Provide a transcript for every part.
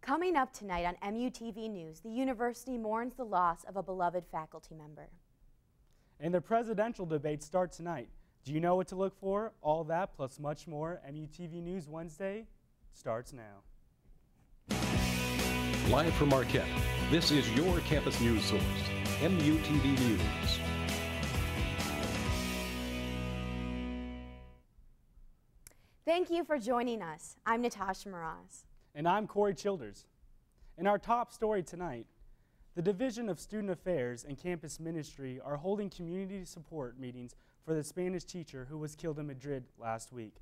Coming up tonight on MUTV News, the university mourns the loss of a beloved faculty member. And the presidential debates start tonight. Do you know what to look for? All that plus much more. MUTV News Wednesday starts now. Live from Marquette, this is your campus news source, MUTV News. Thank you for joining us. I'm Natasha Mraz. And I'm Corey Childers. In our top story tonight, the Division of Student Affairs and Campus Ministry are holding community support meetings for the Spanish teacher who was killed in Madrid last week.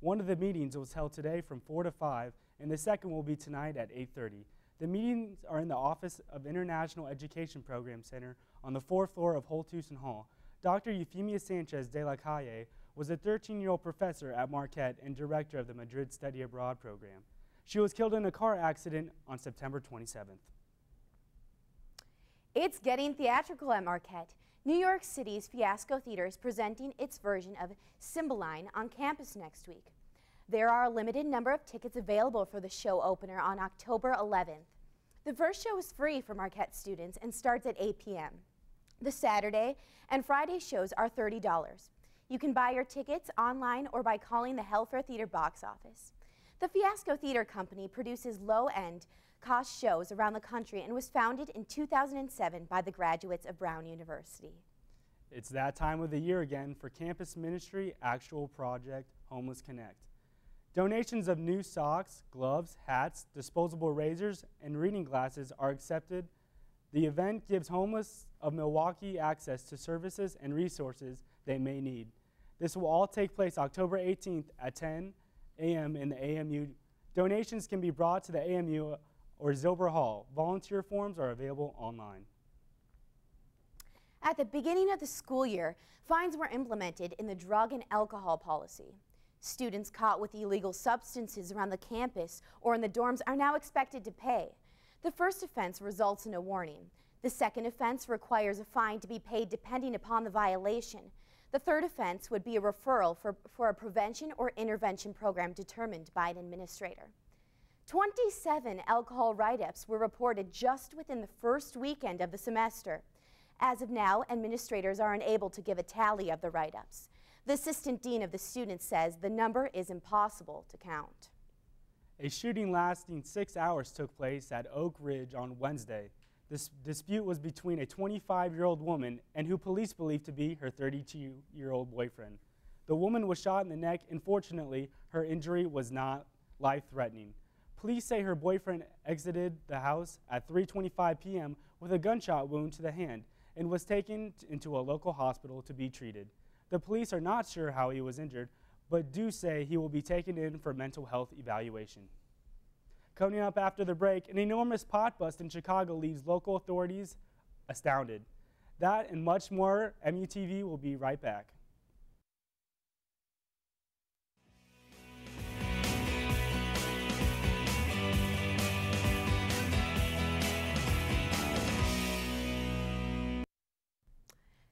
One of the meetings was held today from 4 to 5, and the second will be tonight at 8:30. The meetings are in the Office of International Education Program Center on the 4th floor of Holtusen Hall. Dr. Eufemia Sanchez de la Calle was a 13-year-old professor at Marquette and director of the Madrid Study Abroad program. She was killed in a car accident on September 27th. It's getting theatrical at Marquette. New York City's Fiasco Theater is presenting its version of Cymbeline on campus next week. There are a limited number of tickets available for the show opener on October 11th. The first show is free for Marquette students and starts at 8 p.m. The Saturday and Friday shows are $30. You can buy your tickets online or by calling the Helfer Theater box office. The Fiasco Theater Company produces low-end cost shows around the country and was founded in 2007 by the graduates of Brown University. It's that time of the year again for Campus Ministry Actual Project Homeless Connect. Donations of new socks, gloves, hats, disposable razors, and reading glasses are accepted. The event gives homeless of Milwaukee access to services and resources they may need. This will all take place October 18th at 10 a.m. in the AMU. Donations can be brought to the AMU or Zilber Hall. Volunteer forms are available online. At the beginning of the school year, fines were implemented in the drug and alcohol policy. Students caught with illegal substances around the campus or in the dorms are now expected to pay. The first offense results in a warning. The second offense requires a fine to be paid depending upon the violation. The third offense would be a referral for a prevention or intervention program determined by an administrator. 27 alcohol write-ups were reported just within the first weekend of the semester. As of now, administrators are unable to give a tally of the write-ups. The assistant dean of the students says the number is impossible to count. A shooting lasting 6 hours took place at Oak Ridge on Wednesday. This dispute was between a 25-year-old woman and who police believe to be her 32-year-old boyfriend. The woman was shot in the neck, and fortunately, her injury was not life-threatening. Police say her boyfriend exited the house at 3:25 p.m. with a gunshot wound to the hand and was taken into a local hospital to be treated. The police are not sure how he was injured, but do say he will be taken in for mental health evaluation. Coming up after the break, an enormous pot bust in Chicago leaves local authorities astounded. That and much more, MUTV will be right back.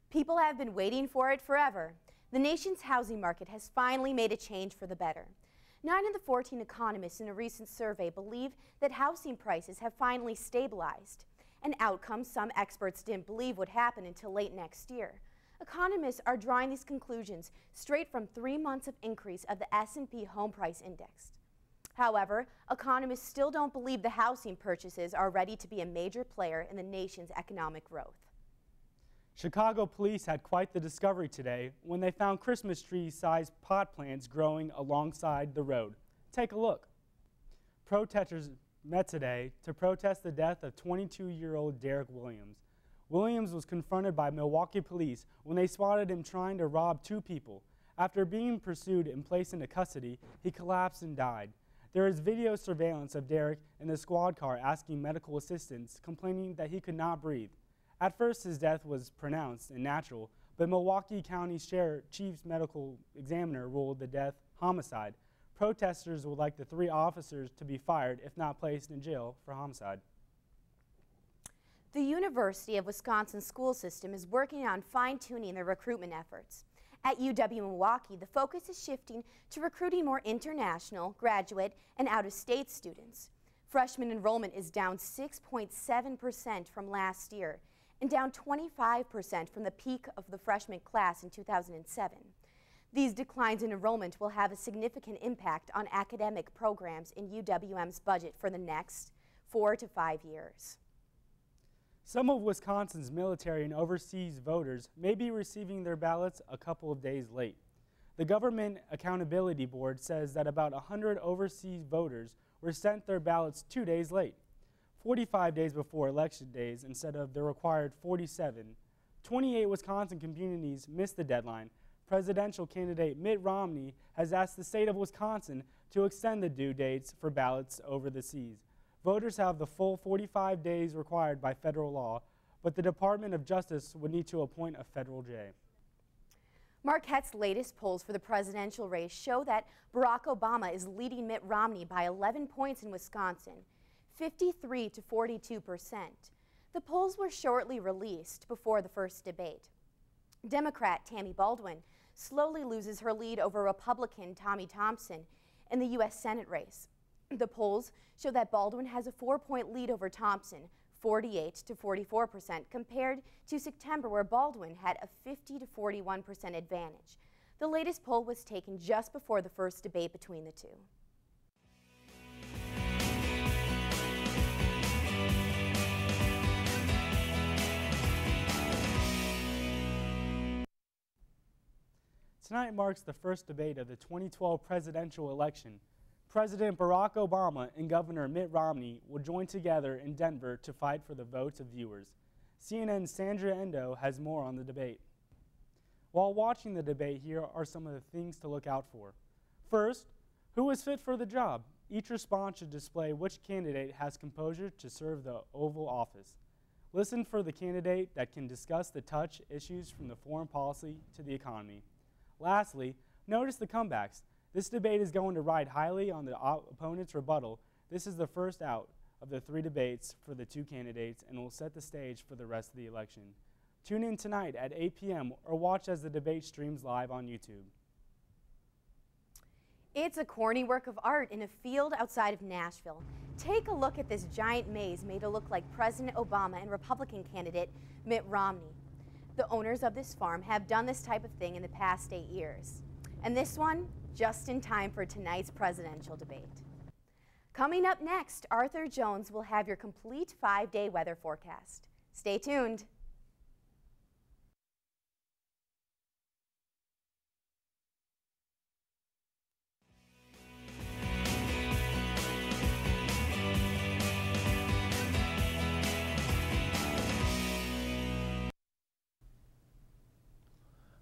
People have been waiting for it forever. The nation's housing market has finally made a change for the better. 9 of the 14 economists in a recent survey believe that housing prices have finally stabilized, an outcome some experts didn't believe would happen until late next year. Economists are drawing these conclusions straight from 3 months of increase of the S&P Home Price Index. However, economists still don't believe the housing purchases are ready to be a major player in the nation's economic growth. Chicago police had quite the discovery today when they found Christmas tree-sized pot plants growing alongside the road. Take a look. Protesters met today to protest the death of 22-year-old Derek Williams. Williams was confronted by Milwaukee police when they spotted him trying to rob 2 people. After being pursued and placed into custody, he collapsed and died. There is video surveillance of Derek in the squad car asking medical assistance, complaining that he could not breathe. At first, his death was pronounced and natural, but Milwaukee County Chief's medical examiner ruled the death homicide. Protesters would like the 3 officers to be fired, if not placed in jail, for homicide. The University of Wisconsin school system is working on fine-tuning their recruitment efforts. At UW-Milwaukee, the focus is shifting to recruiting more international, graduate, and out-of-state students. Freshman enrollment is down 6.7% from last year and down 25% from the peak of the freshman class in 2007. These declines in enrollment will have a significant impact on academic programs in UWM's budget for the next 4 to 5 years. Some of Wisconsin's military and overseas voters may be receiving their ballots a couple of days late. The Government Accountability Board says that about 100 overseas voters were sent their ballots 2 days late, 45 days before election days instead of the required 47. 28 Wisconsin communities missed the deadline. Presidential candidate Mitt Romney has asked the state of Wisconsin to extend the due dates for ballots over the seas. Voters have the full 45 days required by federal law, but the Department of Justice would need to appoint a federal J. Marquette's latest polls for the presidential race show that Barack Obama is leading Mitt Romney by 11 points in Wisconsin, 53 to 42%. The polls were shortly released before the first debate. Democrat Tammy Baldwin slowly loses her lead over Republican Tommy Thompson in the U.S. Senate race. The polls show that Baldwin has a 4-point lead over Thompson, 48 to 44%, compared to September, where Baldwin had a 50 to 41% advantage. The latest poll was taken just before the first debate between the two. Tonight marks the first debate of the 2012 presidential election. President Barack Obama and Governor Mitt Romney will join together in Denver to fight for the votes of viewers. CNN's Sandra Endo has more on the debate. While watching the debate, here are some of the things to look out for. First, who is fit for the job? Each response should display which candidate has composure to serve the Oval Office. Listen for the candidate that can discuss the touch issues from the foreign policy to the economy. Lastly, notice the comebacks. This debate is going to ride highly on the opponent's rebuttal. This is the first out of the 3 debates for the 2 candidates and will set the stage for the rest of the election. Tune in tonight at 8 p.m. or watch as the debate streams live on YouTube. It's a corny work of art in a field outside of Nashville. Take a look at this giant maze made to look like President Obama and Republican candidate Mitt Romney. The owners of this farm have done this type of thing in the past 8 years. And this one, just in time for tonight's presidential debate. Coming up next, Arthur Jones will have your complete 5-day weather forecast. Stay tuned.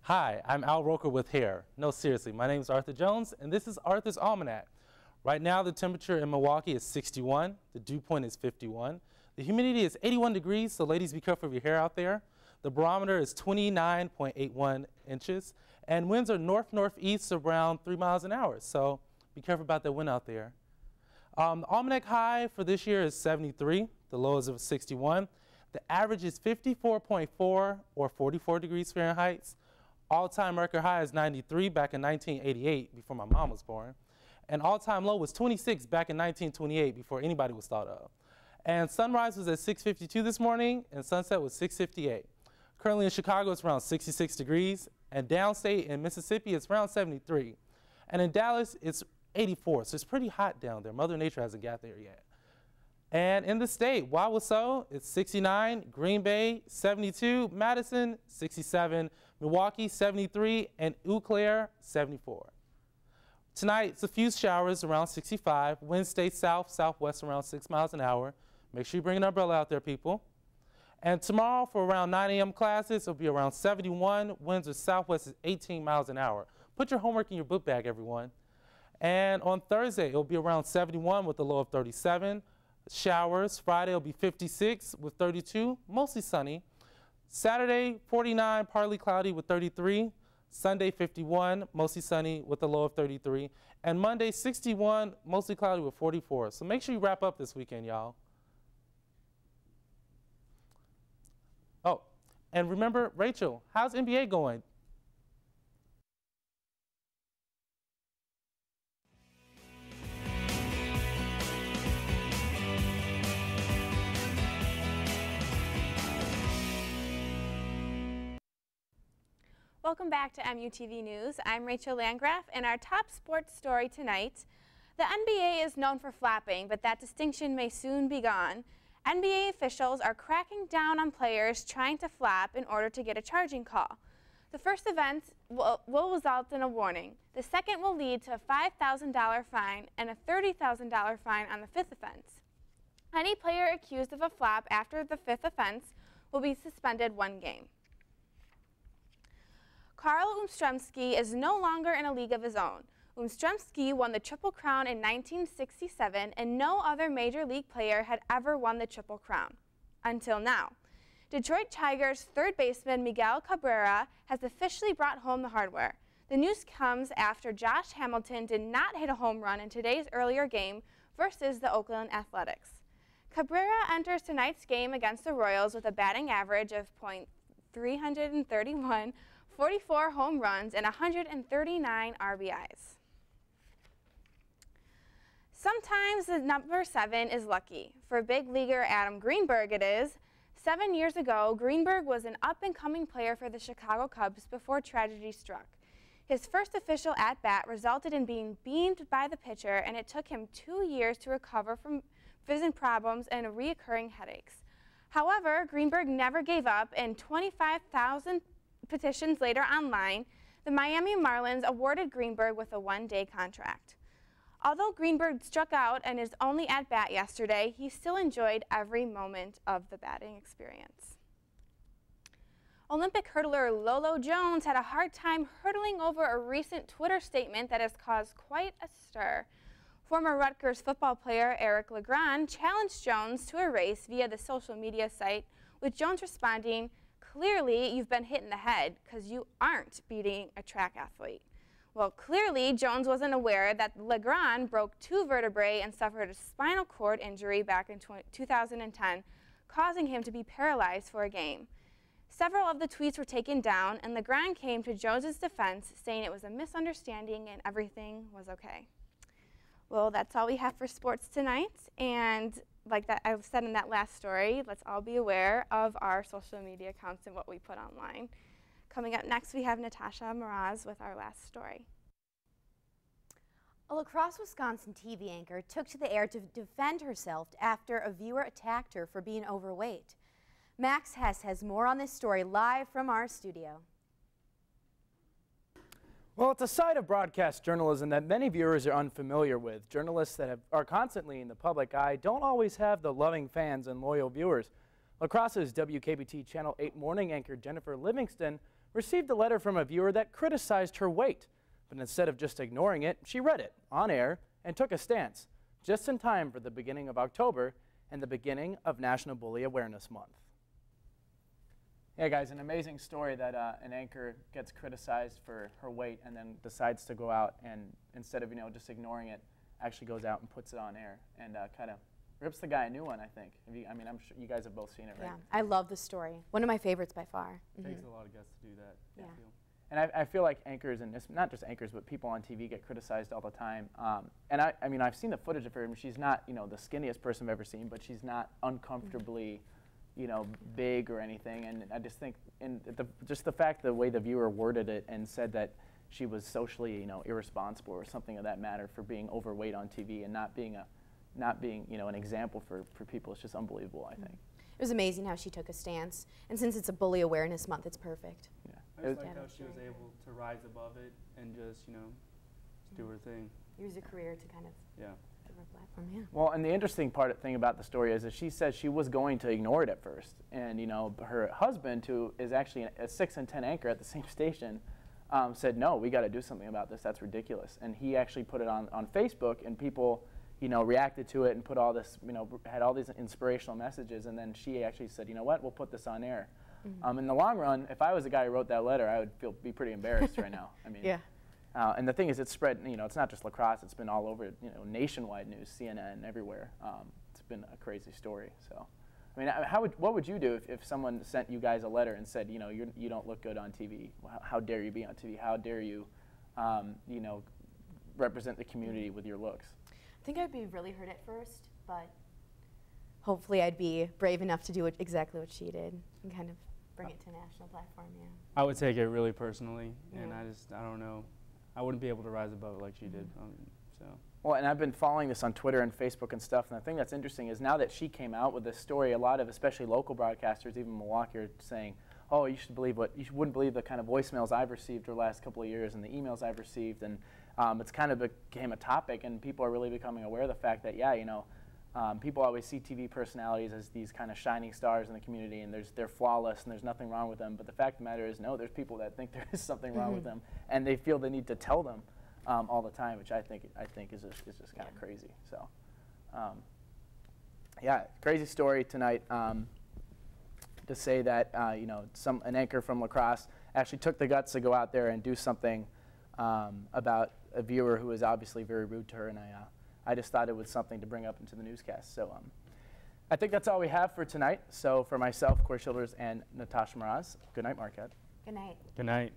Hi, I'm Al Roker with Hair. No, seriously, my name is Arthur Jones, and this is Arthur's Almanac. Right now, the temperature in Milwaukee is 61. The dew point is 51. The humidity is 81 degrees, so ladies, be careful of your hair out there. The barometer is 29.81 inches, and winds are north-northeast around 3 miles an hour, so be careful about that wind out there. The Almanac high for this year is 73. The low is 61. The average is 54.4 or 44 degrees Fahrenheit. All-time record high is 93 back in 1988, before my mom was born. And all-time low was 26 back in 1928, before anybody was thought of. And sunrise was at 6:52 this morning, and sunset was 6:58. Currently in Chicago, it's around 66 degrees, and downstate in Mississippi, it's around 73. And in Dallas, it's 84, so it's pretty hot down there. Mother Nature hasn't got there yet. And in the state, Wauwatosa, it's 69, Green Bay, 72, Madison, 67, Milwaukee, 73, and Eau Claire, 74. Tonight, it's a few showers around 65. Winds stay south-southwest around 6 miles an hour. Make sure you bring an umbrella out there, people. And tomorrow, for around 9 a.m. classes, it'll be around 71. Winds are southwest is 18 miles an hour. Put your homework in your book bag, everyone. And on Thursday, it'll be around 71 with a low of 37. Showers. Friday will be 56 with 32, mostly sunny. Saturday, 49, partly cloudy with 33. Sunday, 51, mostly sunny with a low of 33. And Monday, 61, mostly cloudy with 44. So make sure you wrap up this weekend, y'all. Oh, and remember, Rachel, how's NBA going? Welcome back to MUTV News. I'm Rachel Landgraf, and our top sports story tonight. The NBA is known for flapping, but that distinction may soon be gone. NBA officials are cracking down on players trying to flap in order to get a charging call. The first event will result in a warning. The second will lead to a $5,000 fine and a $30,000 fine on the fifth offense. Any player accused of a flap after the fifth offense will be suspended 1 game. Carl Umstremski is no longer in a league of his own. Umstremski won the Triple Crown in 1967, and no other Major League player had ever won the Triple Crown until now. Detroit Tigers third baseman Miguel Cabrera has officially brought home the hardware. The news comes after Josh Hamilton did not hit a home run in today's earlier game versus the Oakland Athletics. Cabrera enters tonight's game against the Royals with a batting average of .331, 44 home runs, and 139 RBIs. Sometimes the number 7 is lucky. For big leaguer Adam Greenberg it is. 7 years ago, Greenberg was an up-and-coming player for the Chicago Cubs before tragedy struck. His first official at-bat resulted in being beamed by the pitcher, and it took him 2 years to recover from vision problems and reoccurring headaches. However, Greenberg never gave up, and 25,000 petitions later online, the Miami Marlins awarded Greenberg with a 1-day contract. Although Greenberg struck out in his only at-bat yesterday, he still enjoyed every moment of the batting experience. Olympic hurdler Lolo Jones had a hard time hurdling over a recent Twitter statement that has caused quite a stir. Former Rutgers football player Eric Legrand challenged Jones to a race via the social media site, with Jones responding, "Clearly, you've been hit in the head because you aren't beating a track athlete." Well, clearly, Jones wasn't aware that Legrand broke 2 vertebrae and suffered a spinal cord injury back in 2010, causing him to be paralyzed for a game. Several of the tweets were taken down, and Legrand came to Jones's defense, saying it was a misunderstanding and everything was okay. Well, that's all we have for sports tonight, and like that I said in that last story, let's all be aware of our social media accounts and what we put online. Coming up next, we have Natasha Mraz with our last story. A La Crosse, Wisconsin TV anchor took to the air to defend herself after a viewer attacked her for being overweight. Max Hess has more on this story live from our studio. Well, it's a side of broadcast journalism that many viewers are unfamiliar with. Journalists that are constantly in the public eye don't always have the loving fans and loyal viewers. La Crosse's WKBT Channel 8 morning anchor Jennifer Livingston received a letter from a viewer that criticized her weight. But instead of just ignoring it, she read it on air and took a stance, just in time for the beginning of October and the beginning of National Bully Awareness Month. Yeah, guys, an amazing story that an anchor gets criticized for her weight and then decides to go out and instead of just ignoring it, actually goes out and puts it on air and kind of rips the guy a new one, I think. I'm sure you guys have both seen it, right? Yeah, I love the story. One of my favorites by far. It takes a lot of guts to do that. Yeah. And I feel like anchors, and it's not just anchors, but people on TV get criticized all the time. And I've seen the footage of her. She's not, the skinniest person I've ever seen, but she's not uncomfortably, big or anything. And I just think, just the fact, the way the viewer worded it and said that she was socially, irresponsible or something of that matter for being overweight on TV and not being an example for people, it's just unbelievable, I think. It was amazing how she took a stance, and since it's a Bully Awareness Month, it's perfect. Yeah. I just like how she was able to rise above it and just, do her thing. Use a career to kind of give her a platform, yeah. Well, and the interesting thing about the story is that she says she was going to ignore it at first, and her husband, who is actually a 6 and 10 anchor at the same station, said, "No, we got to do something about this. That's ridiculous." And he actually put it on Facebook, and people reacted to it and put all this, had all these inspirational messages, and then she actually said, "You know what, we'll put this on air." In the long run, if I was the guy who wrote that letter, I would be pretty embarrassed right now. Yeah. And the thing is, it's spread, it's not just La Crosse, it's been all over, nationwide news, CNN, everywhere. It's been a crazy story. So, what would you do if someone sent you guys a letter and said, you don't look good on TV? How dare you be on TV? How dare you, represent the community with your looks? I think I'd be really hurt at first, but hopefully I'd be brave enough to do exactly what she did and kind of bring it to a national platform, yeah. I would take it really personally, and I don't know. I wouldn't be able to rise above it like she did. So. Well, and I've been following this on Twitter and Facebook and stuff, and the thing that's interesting is now that she came out with this story, a lot of, especially local broadcasters, even Milwaukee, are saying, oh, you wouldn't believe the kind of voicemails I've received over the last couple of years and the emails I've received, and it's kind of became a topic, and people are really becoming aware of the fact that, yeah, you know, people always see TV personalities as these kind of shining stars in the community, and they're flawless and there's nothing wrong with them. But the fact of the matter is, no, there's people that think there is something wrong with them, and they feel the need to tell them all the time, which I think is just kind of crazy. So, yeah, crazy story tonight. To say that you know, an anchor from La Crosse actually took the guts to go out there and do something about a viewer who was obviously very rude to her, and I just thought it was something to bring up into the newscast. So I think that's all we have for tonight. So for myself, Corey Childers, and Natasha Mraz, good night, Marquette. Good night. Good night.